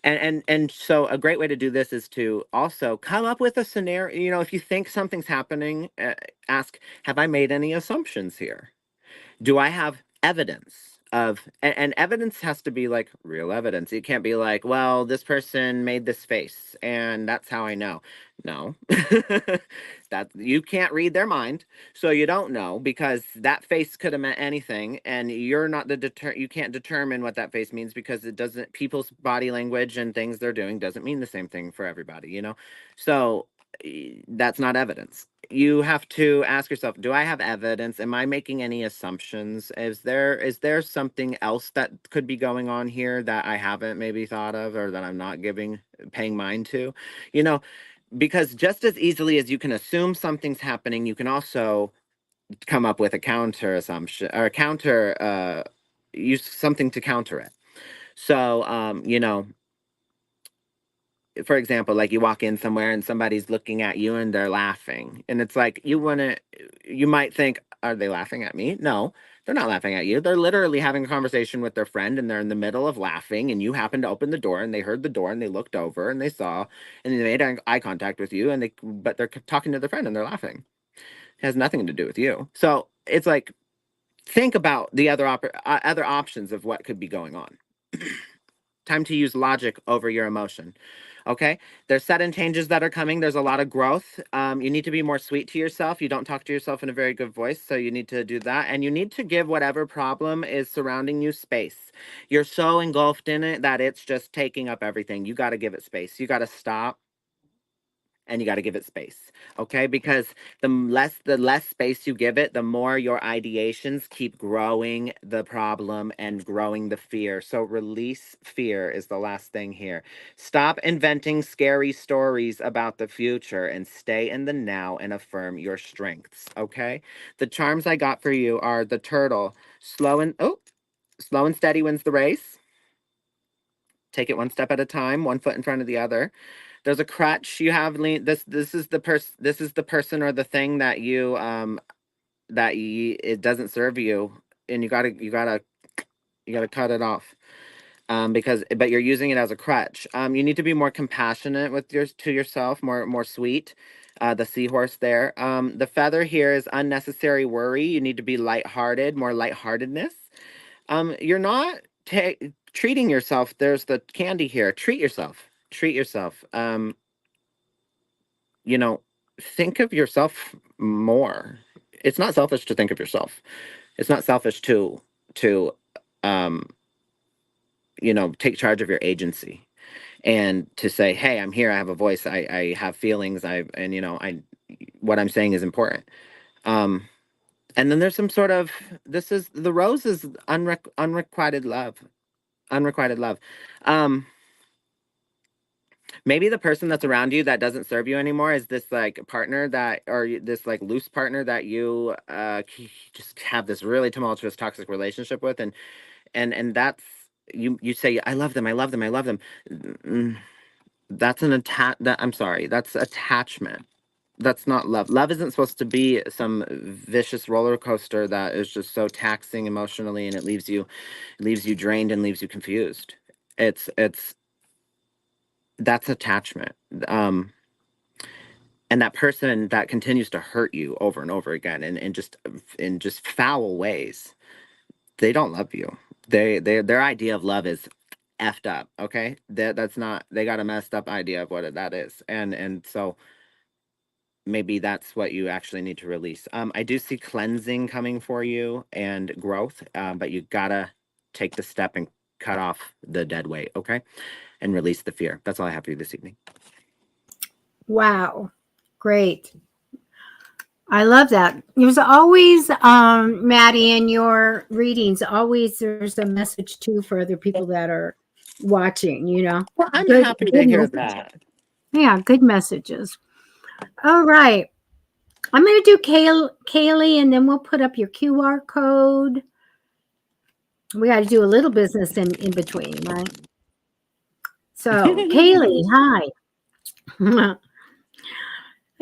Speaker 2: And so a great way to do this is to also come up with a scenario. If you think something's happening, ask, have I made any assumptions here? Do I have evidence and evidence has to be like real evidence. It can't be like, well, this person made this face and that's how I know. No. That you can't read their mind, so you don't know, because that face could have meant anything, and you're not you can't determine what that face means, because it doesn't people's body language and things they're doing doesn't mean the same thing for everybody. So that's not evidence. You have to ask yourself, do I have evidence? Am I making any assumptions? Is there something else that could be going on here that I haven't maybe thought of, or that I'm not paying mind to? You know, because just as easily as you can assume something's happening, you can also come up with a counter assumption, or a counter use something to counter it. So for example, like you walk in somewhere and somebody's looking at you and they're laughing. And it's like you might think, are they laughing at me? No, They're not laughing at you. They're literally having a conversation with their friend and they're in the middle of laughing and you happen to open the door and they heard the door and they looked over and they saw and they made eye contact with you and but they're talking to their friend and they're laughing. It has nothing to do with you. So it's like, think about the other options of what could be going on. Time to use logic over your emotion. Okay, there's sudden changes that are coming. There's a lot of growth. You need to be more sweet to yourself. You don't talk to yourself in a very good voice, so you need to do that. And you need to give whatever problem is surrounding you space. You're so engulfed in it that it's just taking up everything. You got to give it space. You got to stop and you got to give it space. Okay, because the less space you give it, the more your ideations keep growing the problem and growing the fear. So release fear is the last thing here. Stop inventing scary stories about the future and stay in the now and affirm your strengths. Okay, the charms I got for you are the turtle. Slow and steady wins the race. Take it one step at a time, one foot in front of the other. There's a crutch you have. This is the person or the thing that it doesn't serve you, and you gotta cut it off. Because but you're using it as a crutch. You need to be more compassionate with to yourself, more sweet. The seahorse there. The feather here is unnecessary worry. You need to be lighthearted, more lightheartedness. You're not treating yourself. There's the candy here. Treat yourself. Treat yourself. You know, think of yourself more. It's not selfish to think of yourself. It's not selfish to um, take charge of your agency and to say, "Hey, I'm here. I have a voice. I have feelings. I what I'm saying is important." Um, and then there's some sort of this is the rose is unrequited love. Unrequited love. Um, Maybe the person that's around you that doesn't serve you anymore is this like partner that, or this like loose partner that you just have this really tumultuous toxic relationship with, and that's you say, I love them, I love them, I love them. Mm, that's I'm sorry, that's attachment. That's not love. Love isn't supposed to be some vicious roller coaster that is just so taxing emotionally, and it leaves you drained and leaves you confused. It's That's attachment. Um, and that person that continues to hurt you over and over again, and just foul ways, they don't love you. Their idea of love is effed up. Okay, that's not. They got a messed up idea of what that is, and so maybe that's what you actually need to release. I do see cleansing coming for you and growth, but you gotta take the step and cut off the dead weight. Okay, and release the fear. That's all I have for you this evening.
Speaker 1: Wow. Great. I love that. There's always, Maddie, in your readings, always there's a message too for other people that are watching,
Speaker 2: Well, I'm
Speaker 1: Good,
Speaker 2: happy to
Speaker 1: good
Speaker 2: hear
Speaker 1: message.
Speaker 2: that.
Speaker 1: Yeah, good messages. All right. I'm going to do Kaylee, and then we'll put up your QR code. We got to do a little business in between, right? So, Kaylee, hi.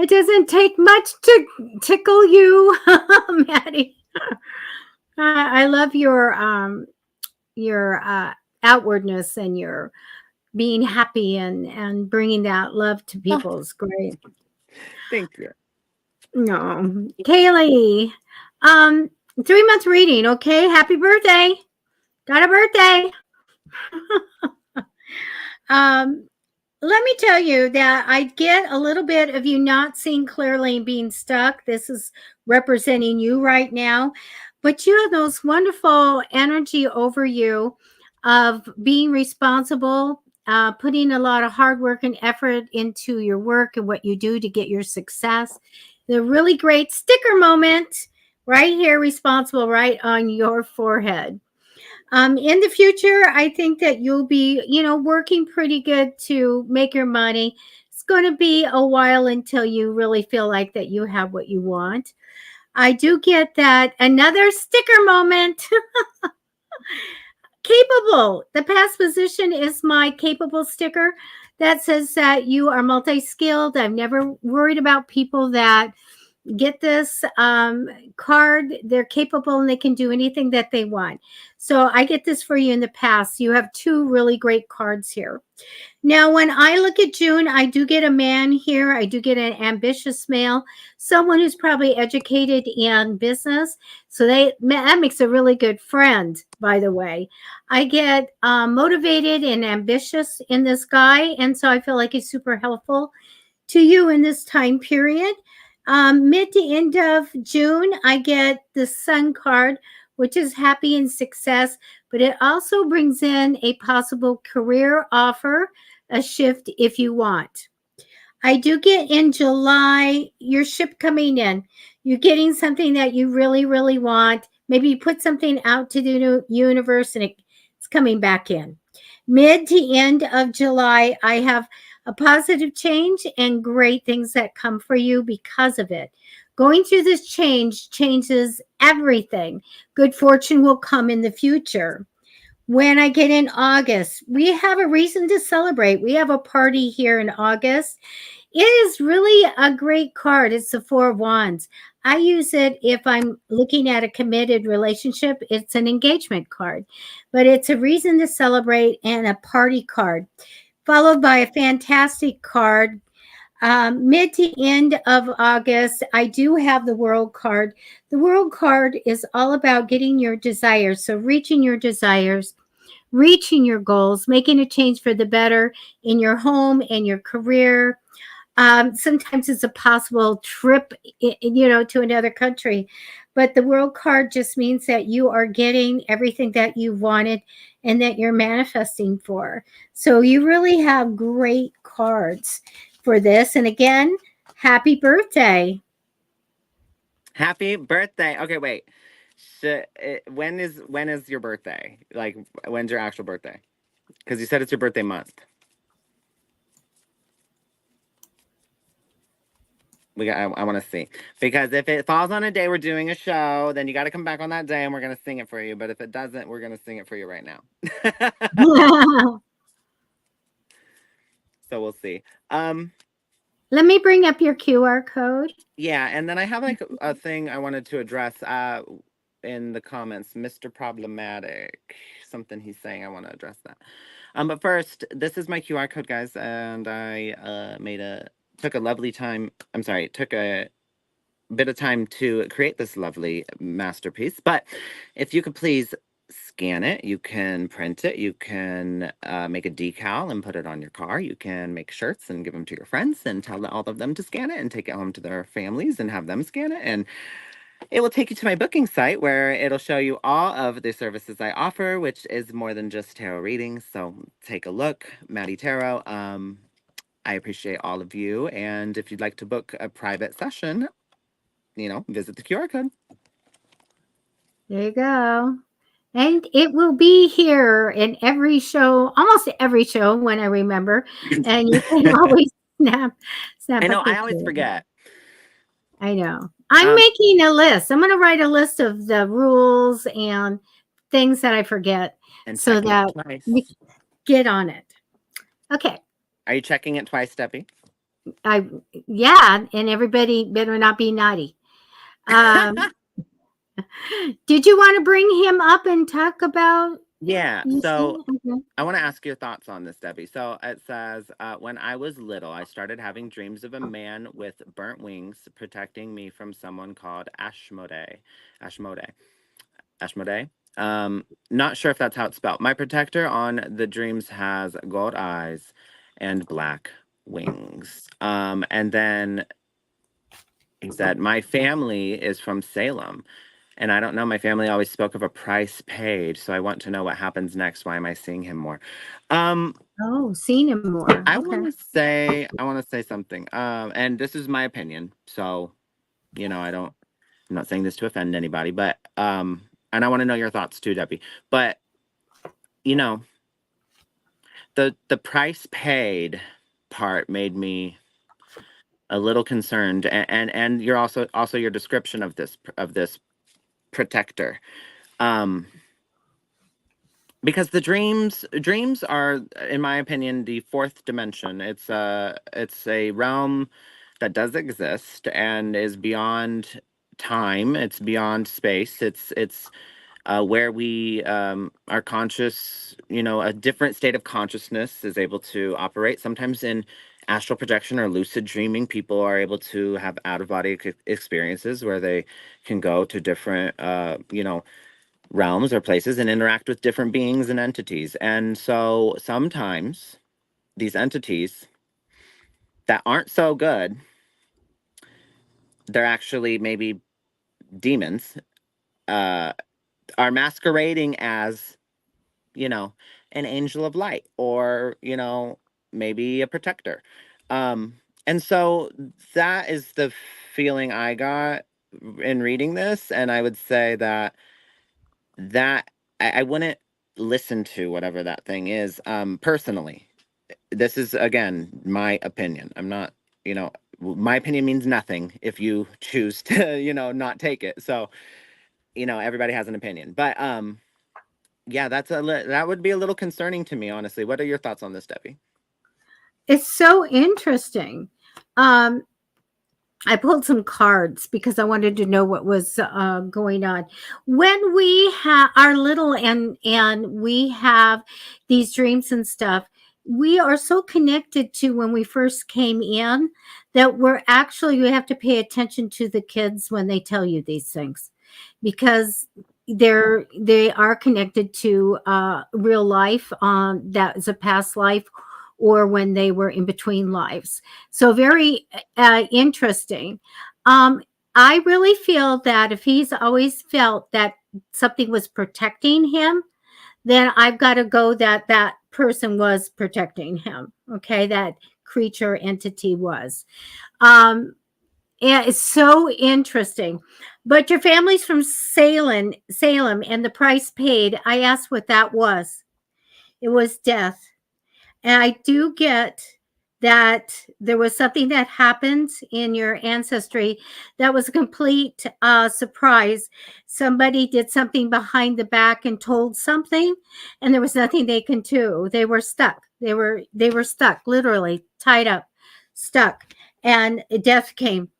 Speaker 1: It doesn't take much to tickle you, Maddie. I love your outwardness and your being happy and bringing that love to
Speaker 2: Oh,
Speaker 1: people is great.
Speaker 2: thank you.
Speaker 1: No, Kaylee, 3 month reading. Okay, happy birthday! Got a birthday. um, Let me tell you that I get a little bit of you not seeing clearly and being stuck. This is representing you right now. But you have those wonderful energy over you of being responsible, putting a lot of hard work and effort into your work and what you do to get your success. The really great sticker moment right here, responsible, right on your forehead. In the future, I think that you'll be, working pretty good to make your money. It's going to be a while until you really feel like that you have what you want. I do get that. Another sticker moment. Capable. The past position is my capable sticker that says that you are multi skilled. I've never worried about people that get this card. They're capable and they can do anything that they want. So I get this for you in the past. You have two really great cards here. Now, when I look at June, I do get a man here. I do get an ambitious male, someone who's probably educated in business. So that makes a really good friend, by the way. I get motivated and ambitious in this guy. And so I feel like he's super helpful to you in this time period. Mid to end of June, I get the Sun card, which is happy and success, but it also brings in a possible career offer, a shift if you want. I do get in July your ship coming in. You're getting something that you really, really want. Maybe you put something out to the universe and it's coming back in. Mid to end of July, I have a positive change and great things that come for you because of it. Going through this change changes everything. Good fortune will come in the future. When I get in August, we have a reason to celebrate. We have a party here in August. It is really a great card. It's the Four of Wands. I use it if I'm looking at a committed relationship. It's an engagement card, but it's a reason to celebrate and a party card, followed by a fantastic card. Mid to end of August, I do have the World card. The World card is all about getting your desires. So, reaching your desires, reaching your goals, making a change for the better in your home and your career. Sometimes it's a possible trip, to another country. But the World card just means that you are getting everything that you wanted and that you're manifesting for. So you really have great cards for this. And again, happy birthday.
Speaker 2: Happy birthday. Okay, wait. When is your birthday? Like, when's your actual birthday? Because you said it's your birthday month. I want to see, because if it falls on a day we're doing a show, then you got to come back on that day and we're gonna sing it for you. But if it doesn't, we're gonna sing it for you right now. So we'll see.
Speaker 1: Let me bring up your QR code.
Speaker 2: Yeah, and then I have like a thing I wanted to address in the comments. Mr. Problematic, something he's saying. I want to address that. But first, this is my QR code, guys, and I took a lovely time. I'm sorry, took a bit of time to create this lovely masterpiece. But if you could please scan it, you can print it, you can make a decal and put it on your car, you can make shirts and give them to your friends and tell all of them to scan it and take it home to their families and have them scan it. And it will take you to my booking site where it'll show you all of the services I offer, which is more than just tarot readings. So take a look. Matty Tarot. I appreciate all of you. And if you'd like to book a private session, visit the QR code.
Speaker 1: There you go. And it will be here in every show, almost every show when I remember. And you can always snap
Speaker 2: I
Speaker 1: a
Speaker 2: know, I
Speaker 1: picture
Speaker 2: always
Speaker 1: of it.
Speaker 2: forget.
Speaker 1: I know. I'm making a list. I'm going to write a list of the rules and things that I forget
Speaker 2: And
Speaker 1: so
Speaker 2: checking it
Speaker 1: that
Speaker 2: twice.
Speaker 1: we get on it. Okay.
Speaker 2: Are you checking it twice, Steppy?
Speaker 1: Yeah, and everybody better not be naughty. Did you want to bring him up and talk about?
Speaker 2: Yeah, so
Speaker 1: Okay.
Speaker 2: I want to ask your thoughts on this, Debbie. So it says, when I was little, I started having dreams of a man with burnt wings protecting me from someone called Ashmodee. Ashmodee. Ashmodee. Not sure if that's how it's spelled. My protector on the dreams has gold eyes and black wings. And then he said, my family is from Salem. And I don't know, my family always spoke of a price paid, so I want to know what happens next. Why am I seeing him more?
Speaker 1: Seen him more.
Speaker 2: I
Speaker 1: Okay.
Speaker 2: want to say something. And this is my opinion. So, I'm not saying this to offend anybody, but and I want to know your thoughts too, Debbie. But the price paid part made me a little concerned, and you're also your description of this protector. Because the dreams are, in my opinion, the fourth dimension. It's a realm that does exist and is beyond time. It's beyond space. It's where we are conscious, a different state of consciousness is able to operate. Sometimes in astral projection or lucid dreaming, people are able to have out of body experiences where they can go to different, realms or places and interact with different beings and entities. And so sometimes these entities that aren't so good, they're actually maybe demons, uh, are masquerading as, you know, an angel of light or, maybe a protector. Um, and so that is the feeling I got in reading this. And I would say that I wouldn't listen to whatever that thing is, personally. This is, again, my opinion. I'm not, my opinion means nothing if you choose to, not take it. So, everybody has an opinion. But yeah, that would be a little concerning to me, honestly. What are your thoughts on this, Debbie?
Speaker 1: It's so interesting. Um, I pulled some cards because I wanted to know what was going on. When we have our little and we have these dreams and stuff, we are so connected to when we first came in that we have to pay attention to the kids when they tell you these things because they are connected to real life that is a past life or when they were in between lives. So very interesting. Um, I really feel that if he's always felt that something was protecting him, then I've got to go that that person was protecting him. Okay, that creature entity was. Um, yeah, it's so interesting. But your family's from Salem, and the price paid. I asked what that was. It was death. And I do get that there was something that happened in your ancestry that was a complete surprise. Somebody did something behind the back and told something, and there was nothing they can do. They were stuck. They were stuck, literally tied up, stuck, and death came.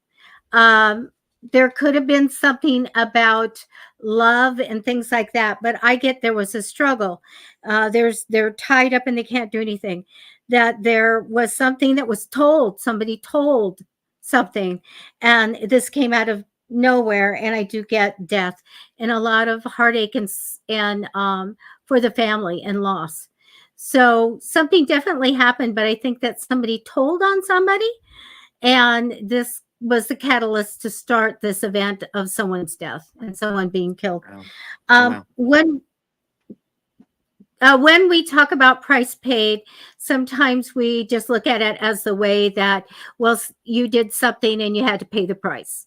Speaker 1: um there could have been something about love and things like that, but I get there was a struggle. They're tied up and they can't do anything. That there was something that was told, somebody told something, and this came out of nowhere. And I do get death and a lot of heartache and for the family and loss. So something definitely happened, but I think that somebody told on somebody, and this was the catalyst to start this event of someone's death and someone being killed.
Speaker 2: Oh, oh wow.
Speaker 1: When we talk about price paid, sometimes we just look at it as the way that, well, you did something and you had to pay the price.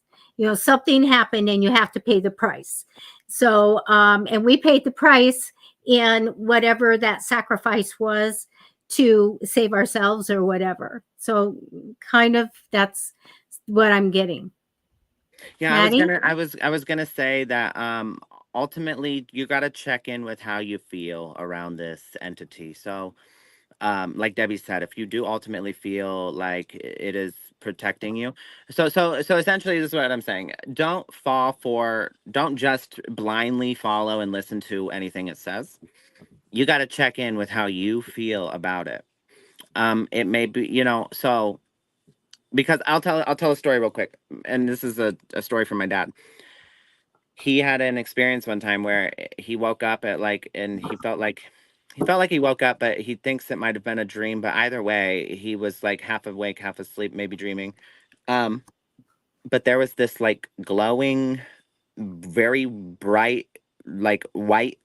Speaker 1: Something happened and you have to pay the price. So, and we paid the price in whatever that sacrifice was to save ourselves or whatever. So, kind of that's what I'm getting.
Speaker 2: Yeah,
Speaker 1: Maddie?
Speaker 2: I was gonna say that ultimately you gotta check in with how you feel around this entity. So like Debbie said, if you do ultimately feel like it is protecting you, so essentially this is what I'm saying. Don't just blindly follow and listen to anything it says. You gotta check in with how you feel about it. It may be, so because I'll tell a story real quick. And this is a story from my dad. He had an experience one time where he woke up at like, and he felt like he woke up, but he thinks it might have been a dream. But either way, he was like half awake, half asleep, maybe dreaming. Um, but there was this like glowing, very bright, like white,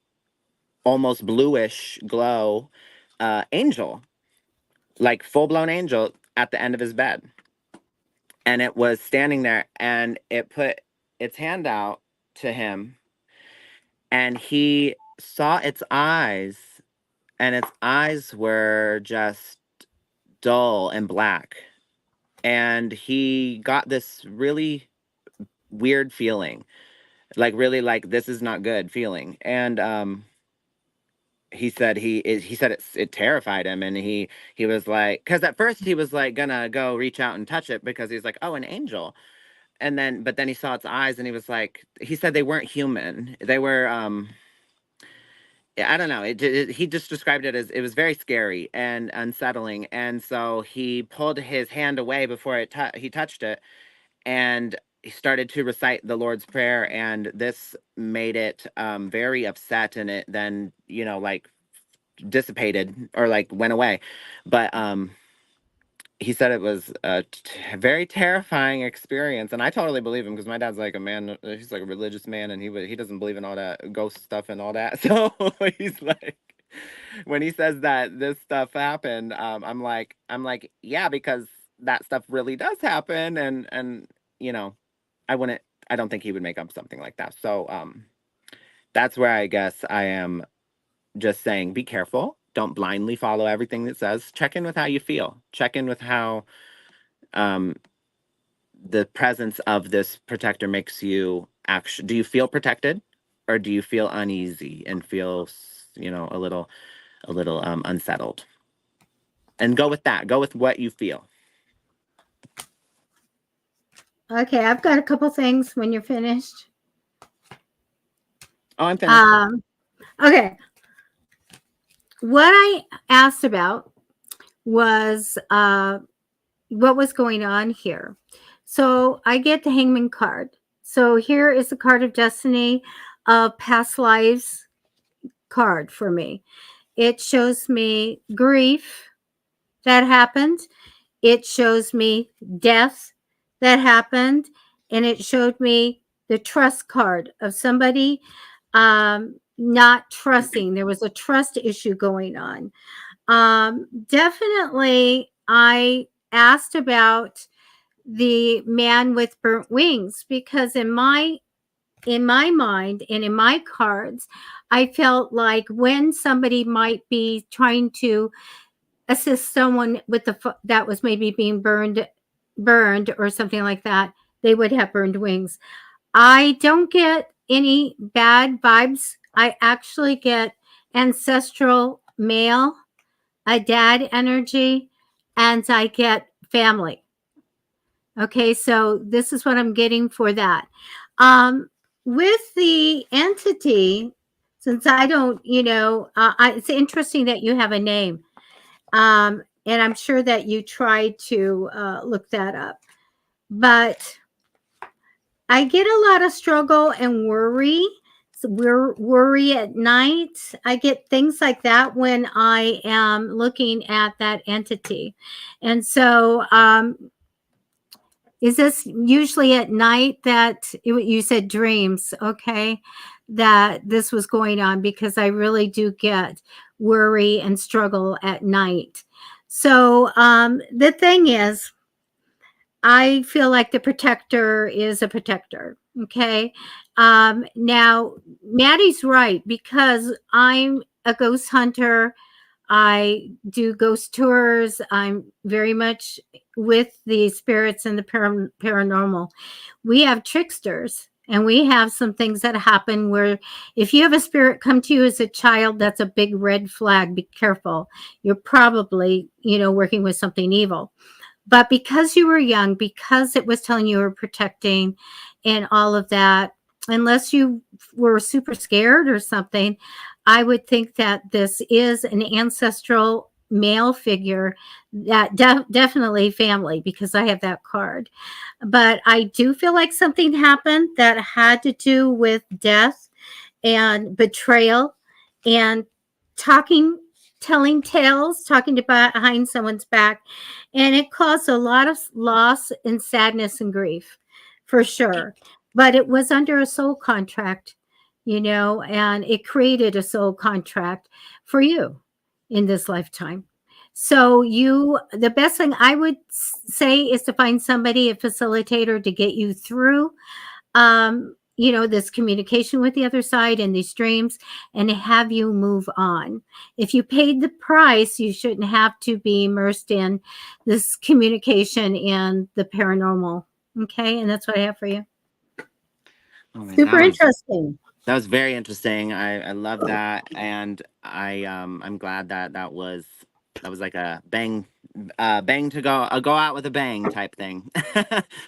Speaker 2: almost bluish glow, angel, like full blown angel at the end of his bed. And it was standing there and it put its hand out to him, and he saw its eyes, and its eyes were just dull and black. And he got this really weird feeling, like really like this is not good feeling. And he said it terrified him, and he was like, because at first he was like gonna go reach out and touch it because he's like, oh, an angel. And then but then he saw its eyes, and he was like, he said they weren't human, they were I don't know. He just described it as, it was very scary and unsettling. And so he pulled his hand away before he touched it, and he started to recite the Lord's Prayer. And this made it very upset, and it then, like dissipated or like went away. But he said it was a very terrifying experience, and I totally believe him because my dad's like a man. He's like a religious man, and he doesn't believe in all that ghost stuff and all that. So he's like, when he says that this stuff happened, I'm like, yeah, because that stuff really does happen, and you know, I wouldn't, I don't think he would make up something like that. So that's where I guess I am just saying, be careful. Don't blindly follow everything that says. Check in with how you feel. Check in with how um, the presence of this protector makes you actually. Do you feel protected, or do you feel uneasy and feel, a little unsettled? And go with that. Go with what you feel.
Speaker 1: Okay, I've got a couple things when you're finished.
Speaker 2: Oh, I'm finished.
Speaker 1: Okay. What I asked about was what was going on here. So I get the Hangman card. So here is the card of destiny, of past lives card for me. It shows me grief that happened. It shows me death that happened. And it showed me the trust card of somebody not trusting. There was a trust issue going on. Definitely, I asked about the man with burnt wings because in my mind and in my cards, I felt like when somebody might be trying to assist someone with that was maybe being burned or something like that, they would have burned wings. I don't get any bad vibes. I actually get ancestral male, a dad energy, and I get family. Okay, so this is what I'm getting for that. With the entity, since I don't, it's interesting that you have a name. And I'm sure that you tried to look that up. But I get a lot of struggle and worry. So worry at night. I get things like that when I am looking at that entity. And so, is this usually at night that you said dreams? Okay, that this was going on because I really do get worry and struggle at night. So, the thing is, I feel like the protector is a protector. Okay. Now, Maddie's right because I'm a ghost hunter. I do ghost tours. I'm very much with the spirits and the paranormal. We have tricksters and we have some things that happen where if you have a spirit come to you as a child, that's a big red flag. Be careful. You're probably, working with something evil. But because you were young, because it was telling you were protecting and all of that, unless you were super scared or something, I would think that this is an ancestral male figure that definitely family because I have that card. But I do feel like something happened that had to do with death and betrayal and talking, telling tales, talking to behind someone's back. And it caused a lot of loss and sadness and grief for sure. But it was under a soul contract, and it created a soul contract for you in this lifetime. So the best thing I would say is to find somebody, a facilitator to get you through this communication with the other side and these dreams and have you move on. If you paid the price, you shouldn't have to be immersed in this communication and the paranormal. Okay. And that's what I have for you.
Speaker 2: Oh, man,
Speaker 1: Super interesting.
Speaker 2: That was very interesting. I love that, and I'm glad that that was like a bang to go out with a bang type thing.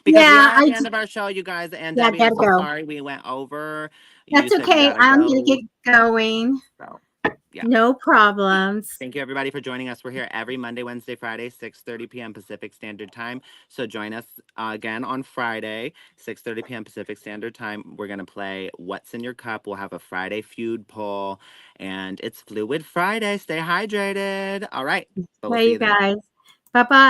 Speaker 2: Because we
Speaker 1: Yeah,
Speaker 2: are at the end of our show, you guys. And
Speaker 1: yeah,
Speaker 2: Debbie, I'm
Speaker 1: gotta
Speaker 2: so
Speaker 1: go.
Speaker 2: sorry we went over. You
Speaker 1: That's
Speaker 2: said you
Speaker 1: okay.
Speaker 2: gotta
Speaker 1: I'm gonna get
Speaker 2: go.
Speaker 1: going.
Speaker 2: So yeah.
Speaker 1: No problems.
Speaker 2: Thank you, everybody, for joining us. We're here every Monday, Wednesday, Friday, 6:30 p.m. Pacific Standard Time. So join us again on Friday, 6:30 p.m. Pacific Standard Time. We're going to play What's in Your Cup. We'll have a Friday feud poll, and it's Fluid Friday. Stay hydrated. All right, but we'll
Speaker 1: Hey,
Speaker 2: see
Speaker 1: you
Speaker 2: you then.
Speaker 1: guys. Bye bye.